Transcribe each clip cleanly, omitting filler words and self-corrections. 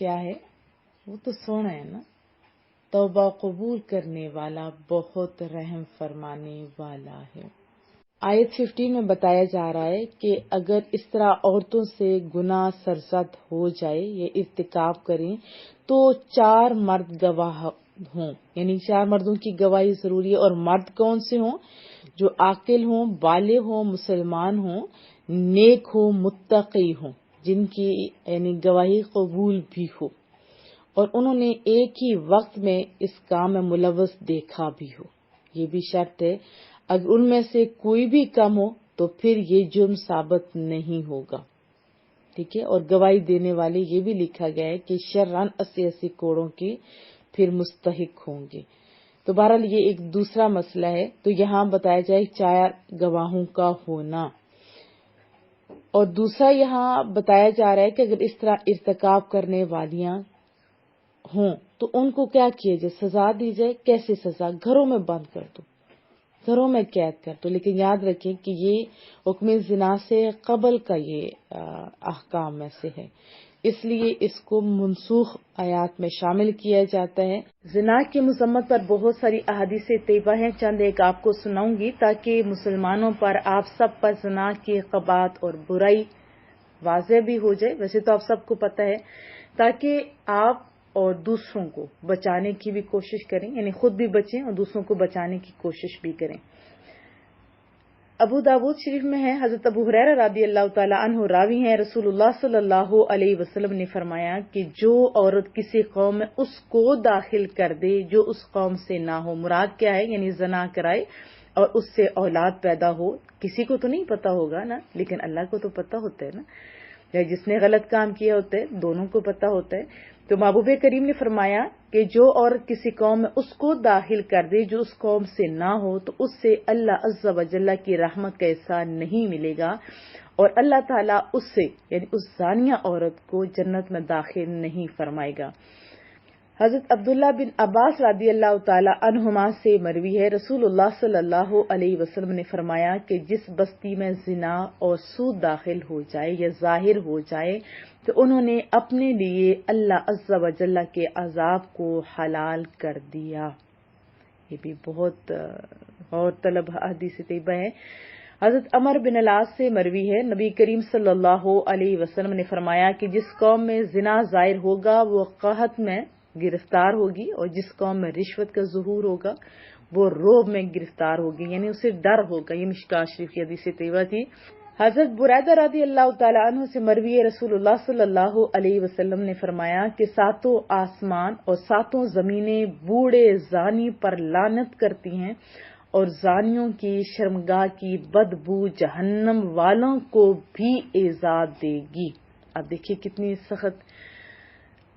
کیا ہے؟ وہ تو سونا ہے نا، توبہ قبول کرنے والا بہت رحم فرمانے والا ہے۔ آیت 15 میں بتایا جا رہا ہے کہ اگر اس طرح عورتوں سے گناہ سرزد ہو جائے یا ارتکاب کریں تو 4 مرد گواہ ہوں، یعنی 4 مردوں کی گواہی ضروری ہے۔ اور مرد کون سے ہوں؟ جو عاقل ہوں، بالغ ہوں، مسلمان ہوں، نیک ہوں، متقی ہوں، جن کی یعنی گواہی قبول بھی ہو، اور انہوں نے ایک ہی وقت میں اس کام میں ملوث دیکھا بھی ہو۔ یہ بھی شرط ہے، اگر ان میں سے کوئی بھی کم ہو تو پھر یہ جرم ثابت نہیں ہوگا، ٹھیک ہے۔ اور گواہی دینے والے یہ بھی لکھا گیا ہے کہ شرعاً 80 کوڑوں کے پھر مستحق ہوں گے۔ تو بہرحال یہ ایک دوسرا مسئلہ ہے۔ تو یہاں بتایا جائے 4 گواہوں کا ہونا، اور دوسرا یہاں بتایا جا رہا ہے کہ اگر اس طرح ارتکاب کرنے والیاں ہوں تو ان کو کیا کیا جائے؟ سزا دی جائے۔ کیسے سزا؟ گھروں میں بند کر دو، گھروں میں قید کر دو۔ لیکن یاد رکھیں کہ یہ حکم زنا سے قبل کا یہ احکام میں سے ہے، اس لیے اس کو منسوخ آیات میں شامل کیا جاتا ہے۔ زنا کی مذمت پر بہت ساری احادیث طیبہ ہیں، چند ایک آپ کو سناؤں گی تاکہ مسلمانوں پر، آپ سب پر زنا کی قباحت اور برائی واضح بھی ہو جائے۔ ویسے تو آپ سب کو پتہ ہے، تاکہ آپ اور دوسروں کو بچانے کی بھی کوشش کریں، یعنی خود بھی بچیں اور دوسروں کو بچانے کی کوشش بھی کریں۔ ابو داود شریف میں ہے، حضرت ابو ہریرہ رضی اللہ تعالی عنہ راوی ہیں، رسول اللہ صلی اللہ علیہ وسلم نے فرمایا کہ جو عورت کسی قوم میں اس کو داخل کر دے جو اس قوم سے نہ ہو، مراد کیا ہے؟ یعنی زنا کرائے اور اس سے اولاد پیدا ہو۔ کسی کو تو نہیں پتا ہوگا نا، لیکن اللہ کو تو پتا ہوتا ہے نا، یا جس نے غلط کام کیا ہوتا ہے دونوں کو پتا ہوتا ہے۔ تو محبوب کریم نے فرمایا کہ جو عورت کسی قوم میں اس کو داخل کر دے جو اس قوم سے نہ ہو تو اس سے اللہ عز و جل کی رحمت کا احسان نہیں ملے گا، اور اللہ تعالیٰ اس سے یعنی اس زانیہ عورت کو جنت میں داخل نہیں فرمائے گا۔ حضرت عبداللہ بن عباس رضی اللہ تعالی عنہما سے مروی ہے، رسول اللہ صلی اللہ علیہ وسلم نے فرمایا کہ جس بستی میں زنا اور سود داخل ہو جائے یا ظاہر ہو جائے تو انہوں نے اپنے لیے اللہ عز و جل کے عذاب کو حلال کر دیا۔ یہ بھی بہت غور طلب حدیث طیبہ ہے۔ حضرت عمر بن العاص سے مروی ہے، نبی کریم صلی اللہ علیہ وسلم نے فرمایا کہ جس قوم میں زنا ظاہر ہوگا وہ قحط میں گرفتار ہوگی، اور جس قوم میں رشوت کا ظہور ہوگا وہ رعب میں گرفتار ہوگی، یعنی اسے ڈر ہوگا۔ یہ مشکوٰۃ شریف کی حدیث طیبہ تھی۔ حضرت بریدہ رضی اللہ تعالی عنہ سے مروی ہے، رسول اللہ صلی اللہ علیہ وسلم نے فرمایا کہ 7 آسمان اور 7 زمینیں بوڑھے زانی پر لعنت کرتی ہیں، اور زانیوں کی شرمگاہ کی بدبو جہنم والوں کو بھی ایذا دے گی۔ اب دیکھیے کتنی سخت،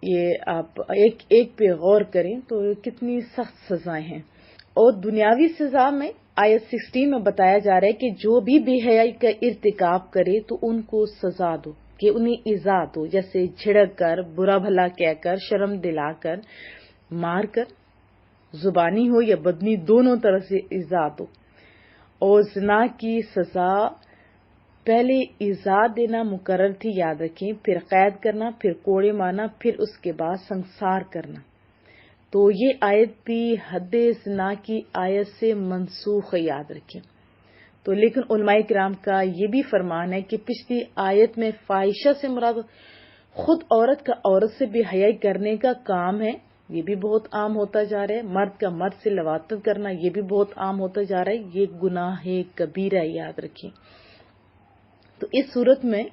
یہ آپ ایک پہ غور کریں تو کتنی سخت سزائیں ہیں۔ اور دنیاوی سزا میں آیت 16 میں بتایا جا رہا ہے کہ جو بھی بے حیائی کا ارتکاب کرے تو ان کو سزا دو، کہ انہیں ایذا دو، جیسے جھڑک کر، برا بھلا کہہ کر، شرم دلا کر، مار کر، زبانی ہو یا بدنی، دونوں طرح سے ایذا دو۔ اور زنا کی سزا پہلے ایذا دینا مقرر تھی، یاد رکھیں، پھر قید کرنا، پھر کوڑے مارنا، پھر اس کے بعد سنسار کرنا۔ تو یہ آیت بھی حد زنا کی آیت سے منسوخ ہے، یاد رکھیں۔ تو لیکن علماء کرام کا یہ بھی فرمان ہے کہ پچھلی آیت میں فاحشہ سے مراد خود عورت کا عورت سے بے حیائی کرنے کا کام ہے، یہ بھی بہت عام ہوتا جا رہا ہے۔ مرد کا مرد سے لواطت کرنا یہ بھی بہت عام ہوتا جا رہا ہے، یہ گناہ کبیرہ ہے، یاد رکھیں۔ تو اس صورت میں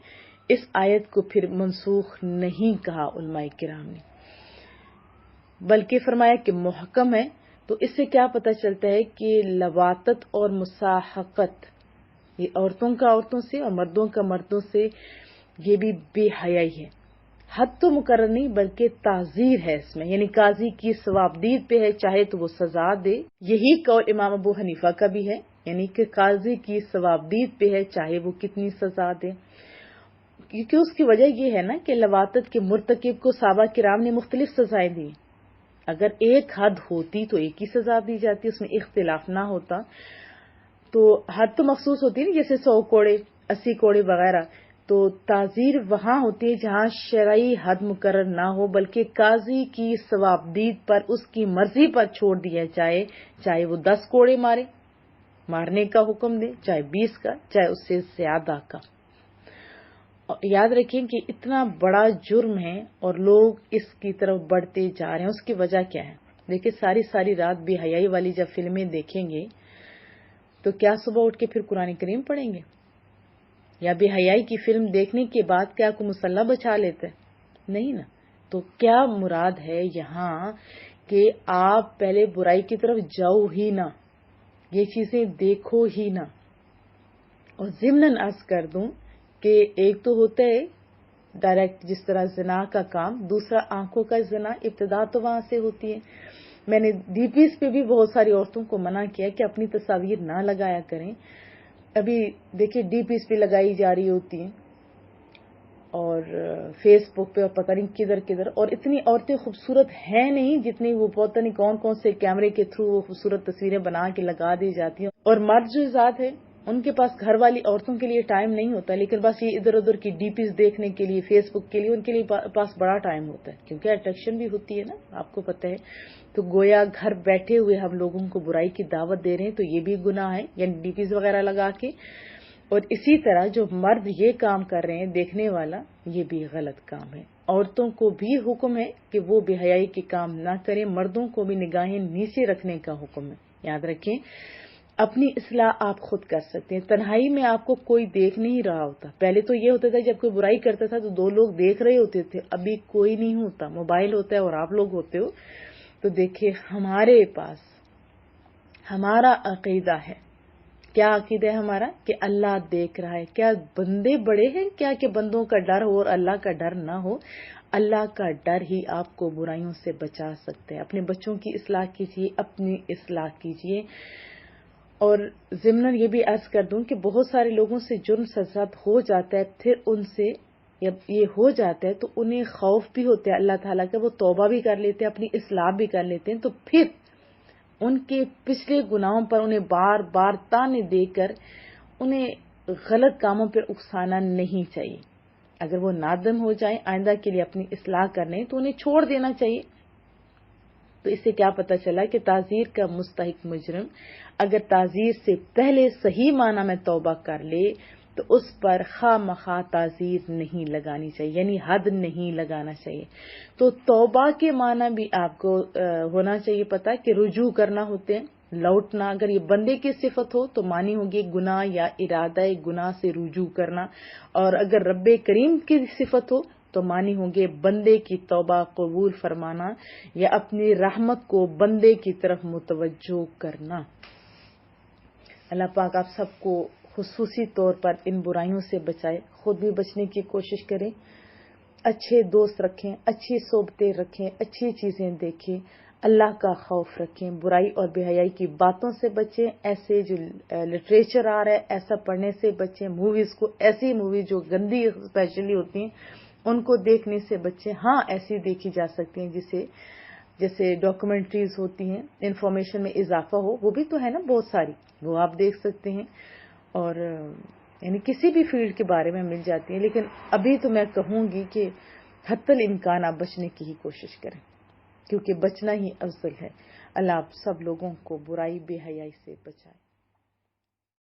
اس آیت کو پھر منسوخ نہیں کہا علماء کرام نے، بلکہ فرمایا کہ محکم ہے۔ تو اس سے کیا پتہ چلتا ہے کہ لواطت اور مساحقت یہ عورتوں کا عورتوں سے اور مردوں کا مردوں سے یہ بھی بے حیائی ہے۔ حد تو مقرر نہیں بلکہ تعزیر ہے اس میں، یعنی قاضی کی ثوابدید پہ ہے، چاہے تو وہ سزا دے۔ یہی قول امام ابو حنیفہ کا بھی ہے، یعنی کہ قاضی کی ثوابدید پہ ہے، چاہے وہ کتنی سزا دے۔ کیونکہ اس کی وجہ یہ ہے نا کہ لواطت کے مرتکب کو صحابہ کرام نے مختلف سزائیں دی۔ اگر ایک حد ہوتی تو ایک ہی سزا دی جاتی، اس میں اختلاف نہ ہوتا۔ تو حد تو مخصوص ہوتی ہے نا، جیسے 100 کوڑے، 80 کوڑے وغیرہ، تو تعزیر وہاں ہوتی ہے جہاں شرعی حد مقرر نہ ہو، بلکہ قاضی کی ثوابدید پر، اس کی مرضی پر چھوڑ دیا جائے، چاہے وہ 10 کوڑے مارنے کا حکم دے، چاہے 20 کا، چاہے اس سے زیادہ کا۔ یاد رکھیں کہ اتنا بڑا جرم ہے اور لوگ اس کی طرف بڑھتے جا رہے ہیں، اس کی وجہ کیا ہے؟ دیکھیں ساری رات بے حیائی والی جب فلمیں دیکھیں گے تو کیا صبح اٹھ کے پھر قرآن کریم پڑھیں گے؟ یا بے حیائی کی فلم دیکھنے کے بعد کیا کوئی مصلی بچا لیتے؟ نہیں نا۔ تو کیا مراد ہے یہاں کہ آپ پہلے برائی کی طرف جاؤ ہی نہ، یہ چیزیں دیکھو ہی نہ۔ اور ضمناً عرض کر دوں کہ ایک تو ہوتا ہے ڈائریکٹ جس طرح زنا کا کام، دوسرا آنکھوں کا زنا، ابتدا تو وہاں سے ہوتی ہے۔ میں نے ڈی پیز پہ بھی بہت ساری عورتوں کو منع کیا کہ اپنی تصاویر نہ لگایا کریں۔ ابھی دیکھیں ڈی پیز پہ لگائی جا رہی ہوتی ہیں اور فیس بک پہ اور پتہ نہیں کدھر، اور اتنی عورتیں خوبصورت ہیں نہیں جتنی وہ پتہ نہیں کون سے کیمرے کے تھرو وہ خوبصورت تصویریں بنا کے لگا دی جاتی ہیں۔ اور مرد جو ذات ہے ان کے پاس گھر والی عورتوں کے لیے ٹائم نہیں ہوتا، لیکن بس یہ ادھر ادھر کی ڈی پیز دیکھنے کے لیے، فیس بک کے لیے ان کے لیے پاس بڑا ٹائم ہوتا ہے، کیونکہ اٹریکشن بھی ہوتی ہے نا، آپ کو پتہ ہے۔ تو گویا گھر بیٹھے ہوئے ہم لوگوں کو برائی کی دعوت دے رہے ہیں، تو یہ بھی گناہ ہے، یعنی ڈی پیز وغیرہ لگا کے۔ اور اسی طرح جو مرد یہ کام کر رہے ہیں دیکھنے والا، یہ بھی غلط کام ہے۔ عورتوں کو بھی حکم ہے کہ وہ بے حیائی کے کام نہ کریں، مردوں کو بھی نگاہیں نیچے رکھنے کا حکم ہے۔ یاد رکھیں اپنی اصلاح آپ خود کر سکتے ہیں، تنہائی میں آپ کو کوئی دیکھ نہیں رہا ہوتا۔ پہلے تو یہ ہوتا تھا جب کوئی برائی کرتا تھا تو 2 لوگ دیکھ رہے ہوتے تھے، ابھی کوئی نہیں ہوتا، موبائل ہوتا ہے اور آپ لوگ ہوتے ہو۔ تو دیکھیں ہمارے پاس ہمارا عقیدہ ہے، کیا عقیدہ ہے ہمارا؟ کہ اللہ دیکھ رہا ہے۔ کیا بندے بڑے ہیں کیا کہ بندوں کا ڈر ہو اور اللہ کا ڈر نہ ہو؟ اللہ کا ڈر ہی آپ کو برائیوں سے بچا سکتے ہیں۔ اپنے بچوں کی اصلاح کیجیے، اپنی اصلاح کیجیے۔ اور ضمناً یہ بھی عرض کر دوں کہ بہت سارے لوگوں سے جرم سرزد ہو جاتا ہے، پھر ان سے جب یہ ہو جاتا ہے تو انہیں خوف بھی ہوتا ہے اللہ تعالیٰ کا، وہ توبہ بھی کر لیتے ہیں، اپنی اصلاح بھی کر لیتے ہیں، تو پھر ان کے پچھلے گناہوں پر انہیں بار بار تانے دے کر انہیں غلط کاموں پر اکسانا نہیں چاہیے۔ اگر وہ نادم ہو جائیں آئندہ کے لیے اپنی اصلاح کرنے تو انہیں چھوڑ دینا چاہیے۔ تو اس سے کیا پتہ چلا کہ تعزیر کا مستحق مجرم اگر تعزیر سے پہلے صحیح معنی میں توبہ کر لے تو اس پر خواہ مخواہ تعزیر نہیں لگانی چاہیے، یعنی حد نہیں لگانا چاہیے۔ تو توبہ کے معنی بھی آپ کو ہونا چاہیے پتہ کہ رجوع کرنا ہوتے ہیں، لوٹنا۔ اگر یہ بندے کی صفت ہو تو معنی ہوگی گناہ یا ارادہ گناہ سے رجوع کرنا، اور اگر رب کریم کی صفت ہو تو معنی ہوں گے بندے کی توبہ قبول فرمانا یا اپنی رحمت کو بندے کی طرف متوجہ کرنا۔ اللہ پاک آپ سب کو خصوصی طور پر ان برائیوں سے بچائے، خود بھی بچنے کی کوشش کریں، اچھے دوست رکھیں، اچھی صحبتیں رکھیں، اچھی چیزیں دیکھیں، اللہ کا خوف رکھیں، برائی اور بے حیائی کی باتوں سے بچیں، ایسے جو لٹریچر آ رہا ہے ایسا پڑھنے سے بچیں، موویز کو، ایسی موویز جو گندی اسپیشلی ہوتی ہیں ان کو دیکھنے سے بچیں۔ ہاں ایسی دیکھی جا سکتی ہیں جیسے ڈاکومنٹریز ہوتی ہیں، انفارمیشن میں اضافہ ہو، وہ بھی تو ہے نا بہت ساری، وہ آپ دیکھ سکتے ہیں، اور یعنی کسی بھی فیلڈ کے بارے میں مل جاتی ہیں۔ لیکن ابھی تو میں کہوں گی کہ حتی الامکان آپ بچنے کی ہی کوشش کریں، کیونکہ بچنا ہی افضل ہے۔ اللہ آپ سب لوگوں کو برائی بے حیائی سے بچائے۔